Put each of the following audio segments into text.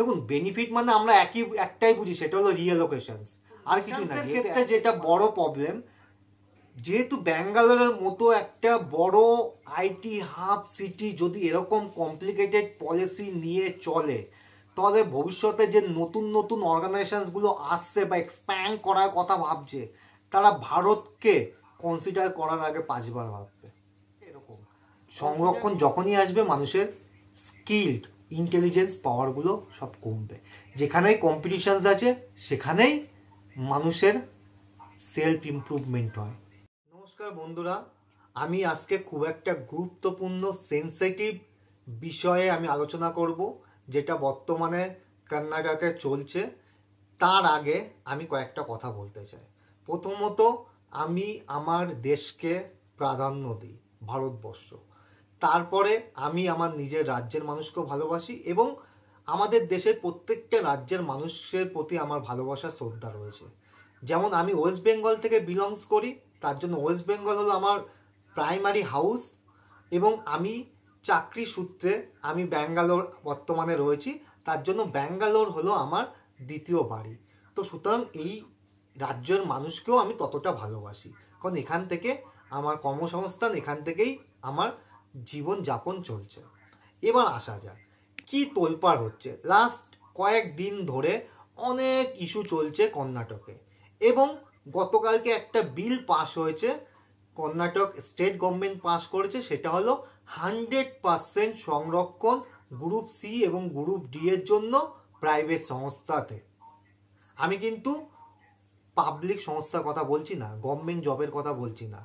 দেখুন বেনিফিট মানে আমরা একটাই বুঝি, সেটা হলো রিএলোকেশনস, আর কিছু না। ক্ষেত্রে যেটা বড় প্রবলেম, যেহেতু ব্যাঙ্গালোরের মতো একটা বড় আইটি হাব সিটি যদি এরকম কমপ্লিকেটেড পলিসি নিয়ে চলে, তাহলে ভবিষ্যতে যে নতুন নতুন অর্গানাইজেশনসগুলো আসছে বা এক্সপ্যান্ড করার কথা ভাবছে, তারা ভারতকে কনসিডার করার আগে 5 বার ভাববে। এরকম সংরক্ষণ যখনই আসবে, মানুষের স্কিল্ড ইন্টেলিজেন্স পাওয়ারগুলো সব কমবে। যেখানেই কম্পিটিশনস আছে সেখানেই মানুষের সেলফ ইমপ্রুভমেন্ট হয়। নমস্কার বন্ধুরা, আমি আজকে খুব একটা গুরুত্বপূর্ণ সেন্সিটিভ বিষয়ে আমি আলোচনা করব, যেটা বর্তমানে কর্ণাটকে চলছে। তার আগে আমি কয়েকটা কথা বলতে চাই। প্রথমত, আমি আমার দেশকে প্রাধান্য দিই, ভারতবর্ষ। তারপরে আমি আমার নিজের রাজ্যের মানুষকেও ভালোবাসি এবং আমাদের দেশের প্রত্যেকটা রাজ্যের মানুষের প্রতি আমার ভালোবাসা শ্রদ্ধা রয়েছে। যেমন আমি ওয়েস্ট বেঙ্গল থেকে বিলংস করি, তার জন্য ওয়েস্ট বেঙ্গল হলো আমার প্রাইমারি হাউস, এবং আমি চাকরি সূত্রে আমি ব্যাঙ্গালোর বর্তমানে রয়েছি, তার জন্য ব্যাঙ্গালোর হলো আমার দ্বিতীয় বাড়ি। তো সুতরাং এই রাজ্যের মানুষকেও আমি ততটা ভালোবাসি, কারণ এখান থেকে আমার কর্মসংস্থান, এখান থেকেই আমার জীবন যাপন চলছে। এবার আসা যাক কি তোলপাড় হচ্ছে। লাস্ট কয়েকদিন ধরে অনেক ইস্যু চলছে কর্ণাটকে, এবং গতকালকে একটা বিল পাস হয়েছে, কর্ণাটক স্টেট গভর্নমেন্ট পাস করেছে। সেটা হলো 100% সংরক্ষণ গ্রুপ সি এবং গ্রুপ ডি এর জন্য প্রাইভেট সংস্থাতে। আমি কিন্তু পাবলিক সংস্থার কথা বলছি না, গভর্নমেন্ট জবের কথা বলছি না।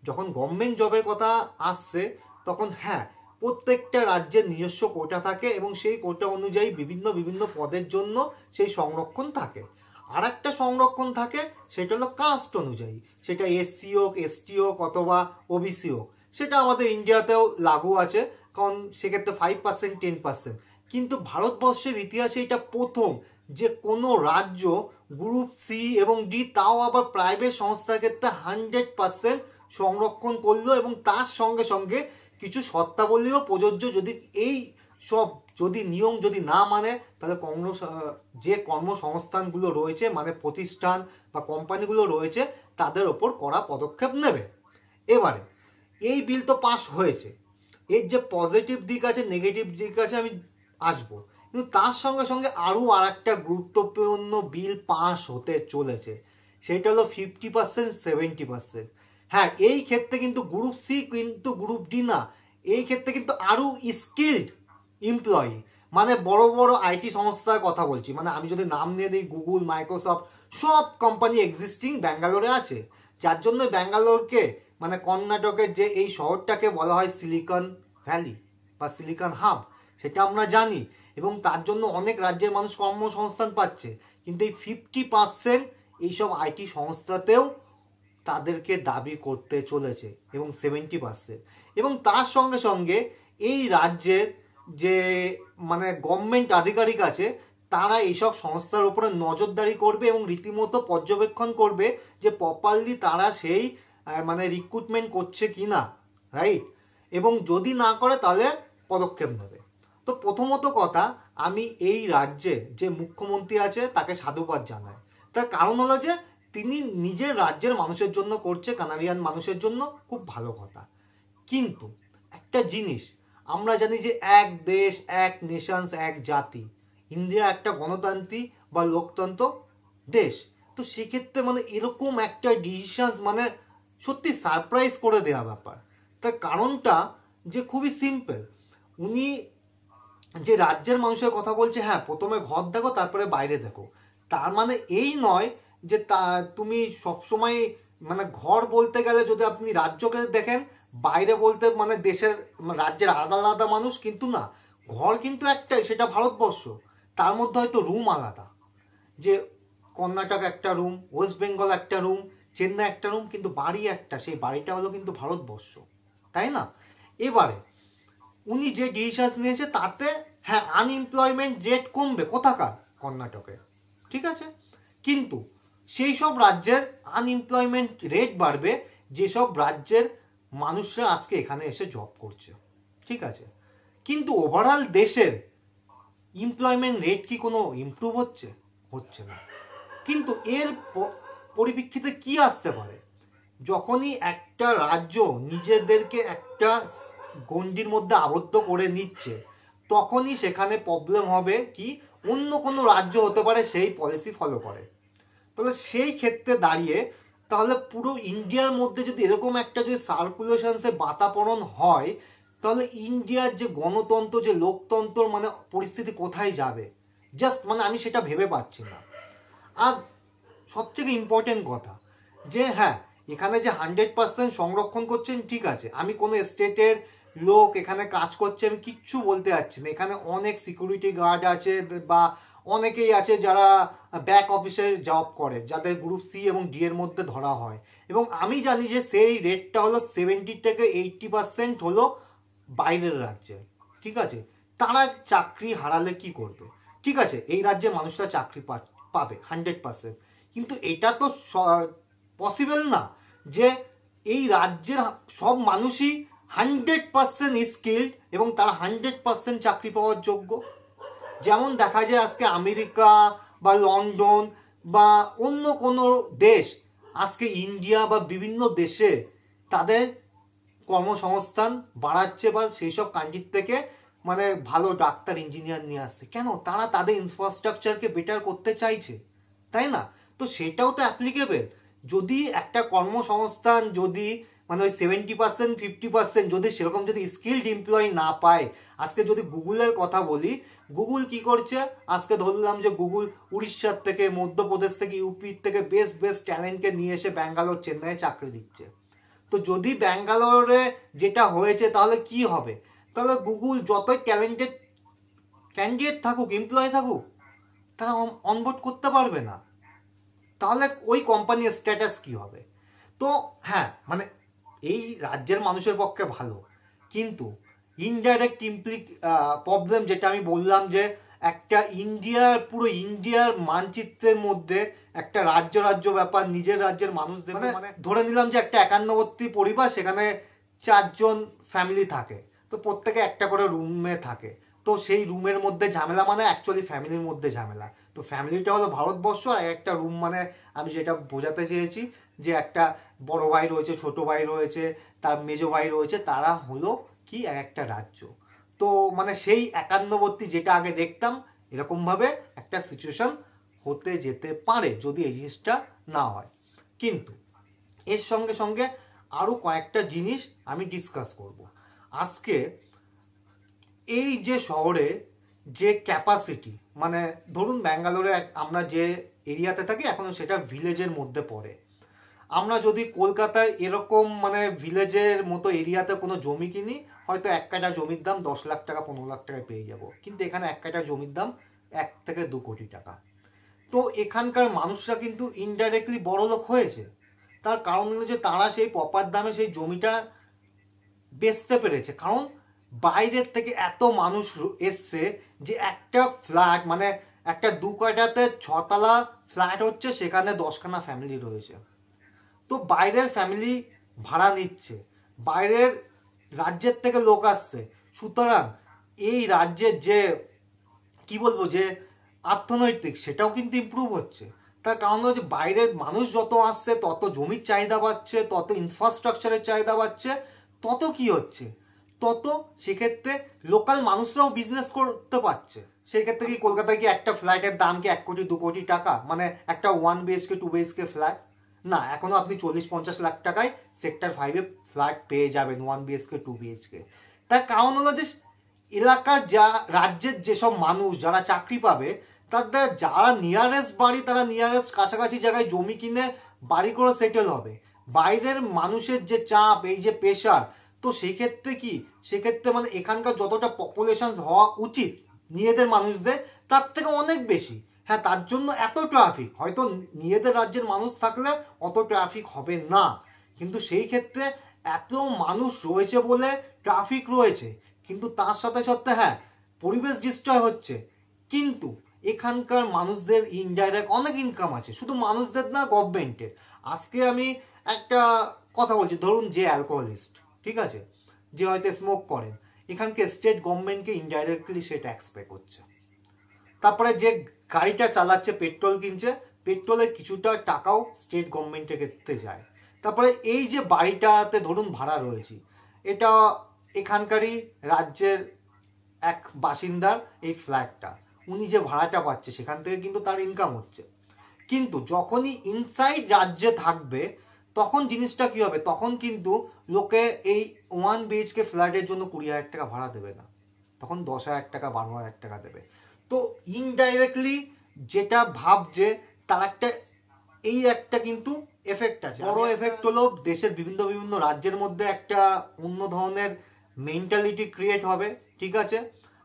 যখন গভর্নমেন্ট জবের কথা আসছে, তখন হ্যাঁ, প্রত্যেকটা রাজ্যের নিজস্ব কোটা থাকে এবং সেই কোটা অনুযায়ী বিভিন্ন বিভিন্ন পদের জন্য সেই সংরক্ষণ থাকে। আর একটা সংরক্ষণ থাকে, সেটা হলো কাস্ট অনুযায়ী, সেটা এসসি হোক, এসটি হোক অথবা ওবিসি হোক। সেটা আমাদের ইন্ডিয়াতেও লাগু আছে, কারণ সেক্ষেত্রে 5% 10%। কিন্তু ভারতবর্ষের ইতিহাসে এটা প্রথম যে কোনো রাজ্য গ্রুপ সি এবং ডি, তাও আবার প্রাইভেট সংস্থার ক্ষেত্রে 100% সংরক্ষণ করলো, এবং তার সঙ্গে সঙ্গে কিছু শর্তাবলীও প্রযোজ্য। যদি এই সব নিয়ম যদি না মানে, তাহলে যে কর্মসংস্থানগুলো রয়েছে, মানে প্রতিষ্ঠান বা কোম্পানিগুলো রয়েছে, তাদের ওপর কড়া পদক্ষেপ নেবে। এবারে এই বিল তো পাস হয়েছে, এর যে পজিটিভ দিক আছে, নেগেটিভ দিক আছে, আমি আসবো। কিন্তু তার সঙ্গে সঙ্গে আরও আর একটা গুরুত্বপূর্ণ বিল পাস হতে চলেছে, সেটা হলো 50% 70%। হ্যাঁ, এই ক্ষেত্রে কিন্তু গ্রুপ সি কিন্তু গ্রুপ ডি না, এই ক্ষেত্রে কিন্তু আরও স্কিল্ড এমপ্লয়ি, মানে বড় বড় আইটি সংস্থার কথা বলছি। মানে আমি যদি নাম নিয়ে দিই, গুগল, মাইক্রোসফট, সব কোম্পানি এক্সিস্টিং ব্যাঙ্গালোরে আছে। যার জন্য ব্যাঙ্গালোরকে, মানে কর্ণাটকের যে এই শহরটাকে বলা হয় সিলিকন ভ্যালি বা সিলিকন হাব, সেটা আমরা জানি, এবং তার জন্য অনেক রাজ্যের মানুষ কর্মসংস্থান পাচ্ছে। কিন্তু এই 50% এইসব আইটি সংস্থাতেও তাদেরকে দাবি করতে চলেছে, এবং 70%। এবং তার সঙ্গে সঙ্গে এই রাজ্যের যে মানে গভর্নমেন্ট আধিকারিক আছে, তারা এইসব সংস্থার উপরে নজরদারি করবে এবং রীতিমতো পর্যবেক্ষণ করবে যে প্রপারলি তারা সেই মানে রিক্রুটমেন্ট করছে কি না, রাইট? এবং যদি না করে তাহলে পদক্ষেপ নেবে। তো প্রথমত কথা, আমি এই রাজ্যে যে মুখ্যমন্ত্রী আছে তাকে সাধুবাদ জানাই। তার কারণ হলো যে তিনি নিজের রাজ্যের মানুষের জন্য করছে, কানাডিয়ান মানুষের জন্য, খুব ভালো কথা। কিন্তু একটা জিনিস আমরা জানি যে এক দেশ, এক নেশনস, এক জাতি। ইন্ডিয়া একটা গণতান্ত্রিক বা লোকতন্ত্র দেশ। তো সেক্ষেত্রে মানে এরকম একটা ডিসিশন মানে সত্যি সারপ্রাইজ করে দেওয়া ব্যাপার। তার কারণটা যে খুবই সিম্পল। উনি যে রাজ্যের মানুষের কথা বলছে, হ্যাঁ প্রথমে ঘর দেখো তারপরে বাইরে দেখো, তার মানে এই নয় যে তুমি সবসময়, মানে ঘর বলতে গেলে যদি আপনি রাজ্যকে দেখেন, বাইরে বলতে মানে দেশের রাজ্যের আলাদা আলাদা মানুষ, কিন্তু না, ঘর কিন্তু একটাই, সেটা ভারতবর্ষ। তার মধ্যে হয়তো রুম আলাদা, যে কর্ণাটক একটা রুম, ওয়েস্ট বেঙ্গল একটা রুম, চেন্নাই একটা রুম, কিন্তু বাড়ি একটা, সেই বাড়িটা হলো কিন্তু ভারতবর্ষ, তাই না? এবারে উনি যে ডিসিশন নিয়েছে তাতে হ্যাঁ আনএমপ্লয়মেন্ট রেট কমবে, কোথাকার? কর্ণাটকে, ঠিক আছে। কিন্তু সেই সব রাজ্যের আনএমপ্লয়মেন্ট রেট বাড়বে যেসব রাজ্যের মানুষরা আজকে এখানে এসে জব করছে, ঠিক আছে। কিন্তু ওভারঅল দেশের এমপ্লয়মেন্ট রেট কি কোনো ইমপ্রুভ হচ্ছে? হচ্ছে না। কিন্তু এর পরিপ্রেক্ষিতে কি আসতে পারে? যখনই একটা রাজ্য নিজেদেরকে একটা গণ্ডির মধ্যে আবদ্ধ করে নিচ্ছে, তখনই সেখানে প্রবলেম হবে কি অন্য কোনো রাজ্য হতে পারে সেই পলিসি ফলো করে। তাহলে সেই ক্ষেত্রে দাঁড়িয়ে তাহলে পুরো ইন্ডিয়ার মধ্যে যদি এরকম একটা যদি সার্কুলেশনসে বাতাবরণ হয়, তাহলে ইন্ডিয়ার যে গণতন্ত্র যে লোকতন্ত্র মানে পরিস্থিতি কোথায় যাবে? জাস্ট মানে আমি সেটা ভেবে পাচ্ছি না। আর সবথেকে ইম্পর্টেন্ট কথা যে হ্যাঁ, এখানে যে 100% সংরক্ষণ করছেন ঠিক আছে, আমি কোনো স্টেটের লোক এখানে কাজ করছে আমি কিচ্ছু বলতে যাচ্ছি না। এখানে অনেক সিকিউরিটি গার্ড আছে বা অনেকেই আছে যারা ব্যাক অফিসে জব করে, যাদের গ্রুপ সি এবং ডি এর মধ্যে ধরা হয়, এবং আমি জানি যে সেই রেটটা হলো 70 থেকে 80% হলো বাইরের রাজ্যে। ঠিক আছে, তারা চাকরি হারালে কি করবে? ঠিক আছে, এই রাজ্যে মানুষরা চাকরি পাবে 100%, কিন্তু এটা তো পসিবল না যে এই রাজ্যের সব মানুষই 100% স্কিল্ড এবং তারা 100% চাকরি পাওয়ার যোগ্য। যেমন দেখা যায় আজকে আমেরিকা বা লন্ডন বা অন্য কোনো দেশ আজকে ইন্ডিয়া বা বিভিন্ন দেশে তাদের কর্মসংস্থান বাড়াচ্ছে বা সেই সব কান্ট্রির থেকে মানে ভালো ডাক্তার ইঞ্জিনিয়ার নিয়ে আসছে। কেন? তারা তাদের ইনফ্রাস্ট্রাকচারকে বেটার করতে চাইছে, তাই না? তো সেটাও তো অ্যাপ্লিকেবল। যদি একটা কর্মসংস্থান যদি মানে ওই 70% 50% যদি সেরকম যদি স্কিলড এমপ্লয়ি না পায়, আজকে যদি গুগলের কথা বলি, গুগল কি করছে? আজকে ধরলাম যে গুগল উড়িষ্যার থেকে, মধ্যপ্রদেশ থেকে, ইউপির থেকে বেস্ট বেস্ট ট্যালেন্টকে নিয়ে এসে ব্যাঙ্গালোর চেন্নাইয়ে চাকরি দিচ্ছে। তো যদি ব্যাঙ্গালোরে যেটা হয়েছে তাহলে কি হবে? তাহলে গুগল যতই ট্যালেন্টেড ক্যান্ডিডেট থাকুক, এমপ্লয়ি থাকুক, তারা অনবোর্ড করতে পারবে না। তাহলে ওই কোম্পানির স্ট্যাটাস কি হবে? তো হ্যাঁ, মানে এই রাজ্যের মানুষের পক্ষে ভালো, কিন্তু ইনডাইরেক্ট প্রবলেম যেটা আমি বললাম যে একটা পুরো ইন্ডিয়ার মানচিত্রের মধ্যে একটা রাজ্য রাজ্য ব্যাপার, নিজের রাজ্যের মানুষদের মানে ধরে নিলাম যে একটা 51 পরিবার, সেখানে 4 জন ফ্যামিলি থাকে, তো প্রত্যেকে একটা করে রুমে থাকে। তো সেই রুমের মধ্যে ঝামেলা মানে অ্যাকচুয়ালি ফ্যামিলির মধ্যে ঝামেলা। তো ফ্যামিলিটা হলো ভারতবর্ষ, আর একটা রুম মানে আমি যেটা বোঝাতে চেয়েছি যে একটা বড় ভাই রয়েছে, ছোট ভাই রয়েছে, তার মেজো ভাই রয়েছে, তারা হলো কি একটা রাজ্য। তো মানে সেই 51 যেটা আগে দেখতাম এরকমভাবে একটা সিচুয়েশন হতে যেতে পারে যদি এই জিনিসটা না হয়। কিন্তু এর সঙ্গে সঙ্গে আরও কয়েকটা জিনিস আমি ডিসকাস করব আজকে। এই যে শহরে যে ক্যাপাসিটি, মানে ধরুন ব্যাঙ্গালোরে আমরা যে এরিয়াতে থাকি এখনও সেটা ভিলেজের মধ্যে পড়ে। আমরা যদি কলকাতার এরকম মানে ভিলেজের মতো এরিয়াতে কোনো জমি কিনি, হয়তো 1 কাঠা জমির দাম 10 লাখ টাকা 15 লাখ টাকায় পেয়ে যাব, কিন্তু এখানে 1 কাঠা জমির দাম 1 থেকে 2 কোটি টাকা। তো এখানকার মানুষরা কিন্তু ইনডাইরেক্টলি বড়লোক হয়েছে। তার কারণ হলো যে তারা সেই প্রপার দামে সেই জমিটা বেচতে পেরেছে, কারণ বাইরের থেকে এত মানুষ এসছে যে একটা ফ্ল্যাট মানে একটা 2 কাঠাতে 6 তলা ফ্ল্যাট হচ্ছে, সেখানে 10খানা ফ্যামিলি রয়েছে। তো বাইরের ফ্যামিলি ভাড়া নিচ্ছে, বাইরের রাজ্যের থেকে লোক আসছে, সুতরাং এই রাজ্যের যে কি বলবো যে অর্থনৈতিক সেটাও কিন্তু ইমপ্রুভ হচ্ছে। তার কারণ হচ্ছে বাইরের মানুষ যত আসছে তত জমির চাহিদা বাড়ছে, তত ইনফ্রাস্ট্রাকচারের চাহিদা বাড়ছে, তত কি হচ্ছে, তত সেক্ষেত্রে লোকাল মানুষরাও বিজনেস করতে পারছে। সেই ক্ষেত্রে কি কলকাতায় কি একটা ফ্ল্যাটের দাম কি 1 কোটি 2 কোটি টাকা, মানে একটা 1 BHK 2 BHK ফ্ল্যাট? না, এখনো আপনি 40-50 লাখ টাকায় সেক্টর 5-এ ফ্ল্যাট পেয়ে যাবেন 1 BHK 2 BHK। তার কারণ হলো যে এলাকার যা রাজ্যের যেসব মানুষ যারা চাকরি পাবে, তাদের যারা নিয়ারেস্ট বাড়ি তারা নিয়ারেস্ট কাছাকাছি জায়গায় জমি কিনে বাড়ি করে সেটেল হবে। বাইরের মানুষের যে চাপ, এই যে প্রেশার, তো সেই ক্ষেত্রে কি সেক্ষেত্রে মানে এখানকার যতটা পপুলেশন হওয়া উচিত নিজেদের মানুষদের, তার থেকে অনেক বেশি। হ্যাঁ, তার জন্য এত ট্রাফিক, হয়তো নিজেদের রাজ্যের মানুষ থাকলে অত ট্রাফিক হবে না, কিন্তু সেই ক্ষেত্রে এত মানুষ রয়েছে বলে ট্রাফিক রয়েছে, কিন্তু তার সাথে সাথে হ্যাঁ পরিবেশ ডিস্ট্রয় হচ্ছে, কিন্তু এখানকার মানুষদের ইনডাইরেক্ট অনেক ইনকাম আছে, শুধু মানুষদের না গভর্নমেন্টের। আজকে আমি একটা কথা বলছি, ধরুন যে অ্যালকোহলিস্ট, ঠিক আছে, যে হয়তো স্মোক করেন, এখানকে স্টেট গভর্নমেন্টকে ইনডাইরেক্টলি সে ট্যাক্স পে করছে। তারপরে যে গাড়িটা চালাচ্ছে, পেট্রোল কিনছে, পেট্রোলের কিছুটা টাকাও স্টেট গভর্নমেন্টের ক্ষেত্রে যায়। তারপরে এই যে বাড়িটাতে ধরুন ভাড়া রয়েছি, এটা এখানকারই রাজ্যের এক বাসিন্দার এই ফ্ল্যাটটা, উনি যে ভাড়াটা পাচ্ছে সেখান থেকে কিন্তু তার ইনকাম হচ্ছে। কিন্তু যখনই ইনসাইড রাজ্যে থাকবে তখন জিনিসটা কি হবে, তখন কিন্তু লোকে এই 1 BHK ফ্ল্যাটের জন্য 20,000 টাকা ভাড়া দেবে না, তখন 10,000 টাকা 12,000 টাকা দেবে। তো ইনডাইরেক্টলি যেটা ভাবছে তার একটা কিন্তু এফেক্ট আছে। বড় এফেক্ট হলো দেশের বিভিন্ন বিভিন্ন রাজ্যের মধ্যে একটা অন্য ধরনের মেন্টালিটি ক্রিয়েট হবে, ঠিক আছে।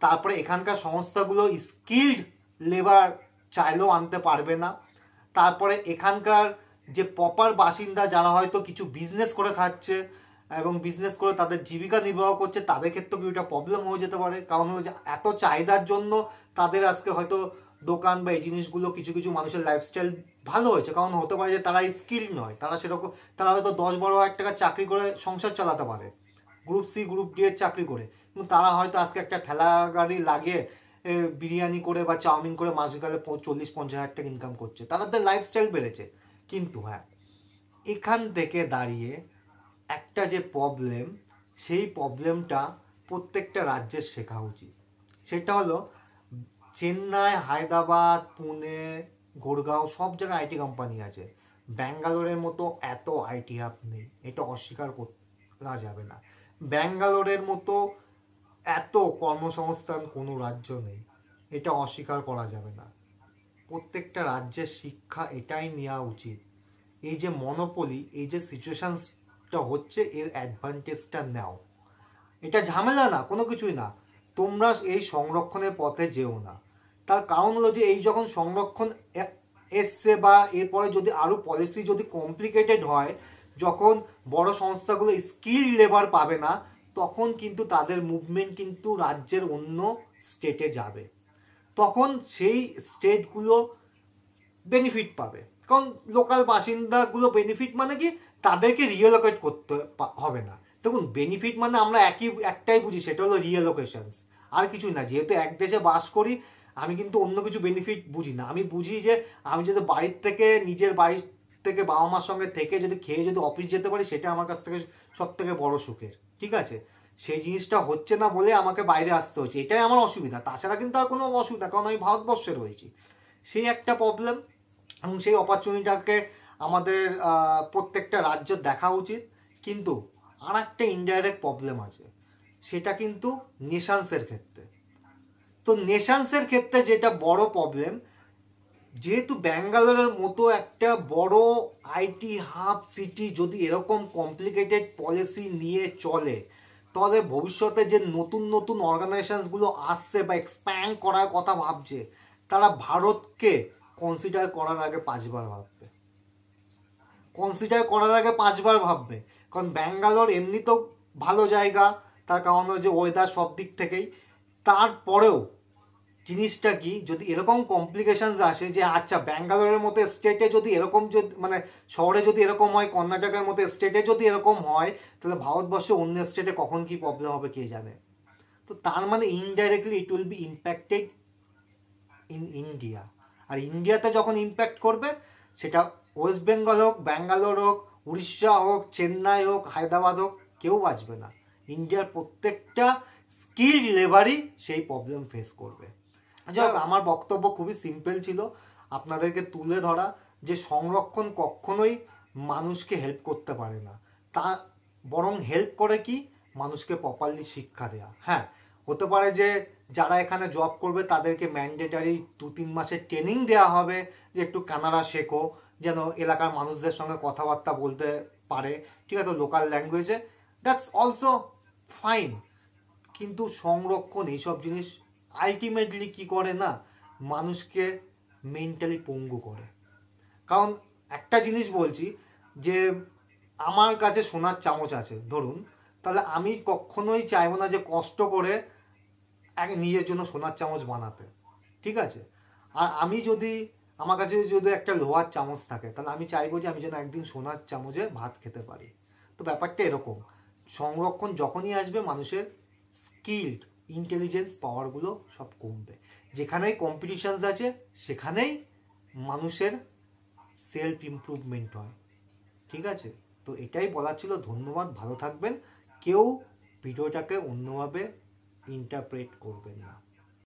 তারপরে এখানকার সংস্থাগুলো স্কিল্ড লেবার চাইলেও আনতে পারবে না। তারপরে এখানকার যে প্রপার বাসিন্দা যারা হয়তো কিছু বিজনেস করে খাচ্ছে এবং বিজনেস করে তাদের জীবিকা নির্বাহ করছে, তাদের ক্ষেত্রেও কিছুটা প্রবলেম হয়ে যেতে পারে। কারণ হলো যে এত চাহিদার জন্য তাদের আজকে হয়তো দোকান বা এই জিনিসগুলো কিছু কিছু মানুষের লাইফস্টাইল ভালো হয়েছে, কারণ হতে পারে যে তারা স্কিল নয়, তারা সেরকম, তারা হয়তো 10-12 হাজার টাকা চাকরি করে সংসার চালাতে পারে, গ্রুপ সি গ্রুপ ডি এর চাকরি করে, কিন্তু তারা হয়তো আজকে একটা ঠেলা গাড়ি লাগিয়ে বিরিয়ানি করে বা চাউমিন করে মাস গেলে 40-50 হাজার টাকা ইনকাম করছে, তাদের লাইফস্টাইল বেড়েছে। কিন্তু হ্যাঁ, এখান থেকে দাঁড়িয়ে একটা যে প্রবলেম, সেই প্রবলেমটা প্রত্যেকটা রাজ্যের শেখা উচিত। সেটা হলো চেন্নাই, হায়দ্রাবাদ, পুনে, গুড়গাঁও সব জায়গায় আইটি কোম্পানি আছে, ব্যাঙ্গালোরের মতো এত আইটি হাব নেই, এটা অস্বীকার করা যাবে না। ব্যাঙ্গালোরের মতো এত কর্মসংস্থান কোনো রাজ্য নেই, এটা অস্বীকার করা যাবে না। প্রত্যেকটা রাজ্যের শিক্ষা এটাই নেওয়া উচিত, এই যে মনোপলি, এই যে সিচুয়েশনটা হচ্ছে, এর অ্যাডভান্টেজটা নাও। এটা ঝামেলা না, কোনো কিছুই না। তোমরা এই সংরক্ষণের পথে যেও না। তার কারণ হলো যে এই যখন সংরক্ষণ এসছে বা এরপরে যদি আরও পলিসি যদি কমপ্লিকেটেড হয়, যখন বড় সংস্থাগুলো স্কিল লেবার পাবে না, তখন কিন্তু তাদের মুভমেন্ট কিন্তু রাজ্যের অন্য স্টেটে যাবে, তখন সেই স্টেটগুলো বেনিফিট পাবে। কারণ লোকাল বাসিন্দাগুলো বেনিফিট মানে কি, তাদেরকে রিয়েলোকেট করতে হবে না। দেখুন, বেনিফিট মানে আমরা একটাই বুঝি, সেটা হলো রিয়েলোকেশনস, আর কিছুই না। যেহেতু এক দেশে বাস করি, আমি কিন্তু অন্য কিছু বেনিফিট বুঝি না। আমি বুঝি যে আমি যদি বাড়ির থেকে, নিজের বাড়ির থেকে বাবা মার সঙ্গে থেকে যদি খেয়ে যদি অফিস যেতে পারি, সেটা আমার কাছ থেকে সব থেকে বড় সুখের, ঠিক আছে। সেই জিনিসটা হচ্ছে না বলে আমাকে বাইরে আসতে হচ্ছে, এটাই আমার অসুবিধা। তাছাড়া কিন্তু আর কোনো অসুবিধা, কারণ আমি ভারতবর্ষে রয়েছি, সেই একটা প্রবলেম। এবং সেই অপরচুনিটিটাকে আমাদের প্রত্যেকটা রাজ্য দেখা উচিত। কিন্তু আর একটা ইনডাইরেক্ট প্রবলেম আছে, সেটা কিন্তু নেশানসের ক্ষেত্রে। তো নেশানসের ক্ষেত্রে যেটা বড় প্রবলেম, যেহেতু ব্যাঙ্গালোরের মতো একটা বড় আইটি হাব সিটি যদি এরকম কমপ্লিকেটেড পলিসি নিয়ে চলে, তাহলে ভবিষ্যতে যে নতুন নতুন অর্গানাইজেশনসগুলো আসছে বা এক্সপ্যান্ড করার কথা ভাবছে, তারা ভারতকে কনসিডার করার আগে 5 বার ভাববে, কারণ ব্যাঙ্গালোর এমনি তো ভালো জায়গা, তার কারণ হলো যে ওয়েদার সব দিক থেকেই। তারপরেও জিনিসটা কি, যদি এরকম কমপ্লিকেশনস আসে যে আচ্ছা ব্যাঙ্গালোরের মতো স্টেটে যদি এরকম, যদি মানে শহরে যদি এরকম হয়, কর্ণাটকের মতো স্টেটে যদি এরকম হয়, তাহলে ভারতবর্ষে অন্য স্টেটে কখন কি প্রবলেম হবে কে জানে। তো তার মানে indirectly it will be impacted in India. আর ইন্ডিয়াতে যখন ইম্প্যাক্ট করবে, সেটা ওয়েস্ট বেঙ্গল হোক, ব্যাঙ্গালোর হোক, উড়িষ্যা হোক, চেন্নাই হোক, হায়দ্রাবাদ হোক, কেউ বাঁচবে না। ইন্ডিয়ার প্রত্যেকটা স্কিল্ড লেবারই সেই প্রবলেম ফেস করবে। যাই হোক, আমার বক্তব্য খুবই সিম্পল ছিল, আপনাদেরকে তুলে ধরা যে সংরক্ষণ কখনোই মানুষকে হেল্প করতে পারে না, তা বরং হেল্প করে কি, মানুষকে প্রপারলি শিক্ষা দেওয়া। হ্যাঁ, হতে পারে যে যারা এখানে জব করবে তাদেরকে ম্যান্ডেটারি 2-3 মাসের ট্রেনিং দেওয়া হবে, যে একটু কানাডা শেখো, যেন এলাকার মানুষদের সঙ্গে কথাবার্তা বলতে পারে, ঠিক আছে, লোকাল ল্যাঙ্গুয়েজে, দ্যাটস অলসো ফাইন। কিন্তু সংরক্ষণ এইসব জিনিস আলটিমেটলি কি করে না, মানুষকে মেন্টালি পঙ্গু করে। কারণ একটা জিনিস বলছি, যে আমার কাছে সোনার চামচ আছে ধরুন, তাহলে আমি কখনোই চাইবো না যে কষ্ট করে নিজের জন্য সোনার চামচ বানাতে, ঠিক আছে। আর আমি যদি, আমার কাছে যদি একটা লোহার চামচ থাকে, তাহলে আমি চাইবো যে আমি যেন একদিন সোনার চামচে ভাত খেতে পারি। তো ব্যাপারটা এরকম, সংরক্ষণ যখনই আসবে, মানুষের স্কিল্ড ইন্টেলিজেন্স পাওয়ারগুলো সব কমবে। যেখানেই কম্পিটিশানস আছে সেখানেই মানুষের সেলফ ইমপ্রুভমেন্ট হয়। ঠিক আছে, তো এটাই বলার ছিল। ধন্যবাদ, ভালো থাকবেন। কেউ ভিডিওটাকে অন্যভাবে ইন্টারপ্রেট করবেন না।